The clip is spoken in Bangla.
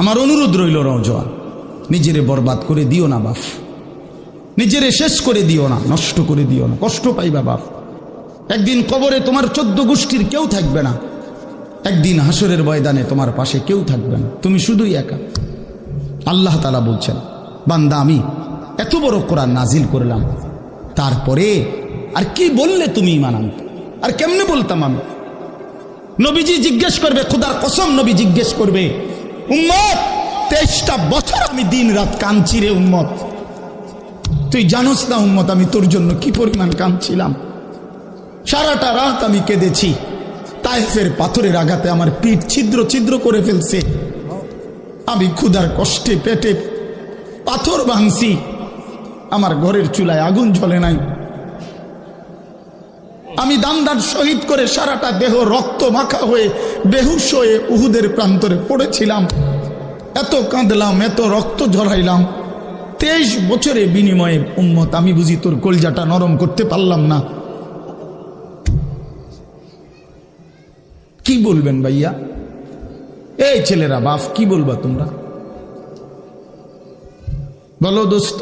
আমার অনুরোধ রইল নওজোয়ান, নিজেরে বরবাদ করে দিও না বাপ, নিজেরে শেষ করে দিও না, নষ্ট করে দিও না, কষ্ট পাইবা বাপ। একদিন কবরে তোমার 14 গোষ্ঠীর কেউ থাকবে না, একদিন হাসরের ময়দানে তোমার পাশে কেউ থাকবে না, তুমি শুধুই একা। আল্লাহ তাআলা বলছেন, বান্দা আমি এত বড় কোরআন নাজিল করলাম, তারপরে আর কি বললে তুমি ঈমান আনতে? আর কেমনে বলতাম আমি? নবীজি জিজ্ঞেস করবে, খোদার কসম নবী জিজ্ঞেস করবে, উম্মত 23টা বছর আমি দিন রাত কাঁদছি রে উম্মত, তুই জানোস না উম্মত আমি তোর জন্য কি পরিমাণ কাঁদছিলাম। সারাটা রাত আমি কেঁদেছি, তায়েফের পাথরের আঘাতে আমার পিঠ ছিদ্র ছিদ্র করে ফেলছে, আমি ক্ষুধার কষ্টে পেটে পাথর ভাঙছি, আমার ঘরের চুলায় আগুন জ্বলে নাই, আমি দান্দার শহীদ করে সারাটা দেহ রক্ত মাখা হয়ে বেহুশ হয়ে উহুদের প্রান্তরে পড়েছিলাম, এত কাঁদলাম, এত রক্ত ঝরাইলাম, 23 বছরের বিনিময়ে উম্মত আমি বুঝি তোর কলজাটা নরম করতে পারলাম না। কি বলবেন ভাইয়া? এই ছেলেরা বাপ কি বলবা তোমরা? বলো দোস্ত।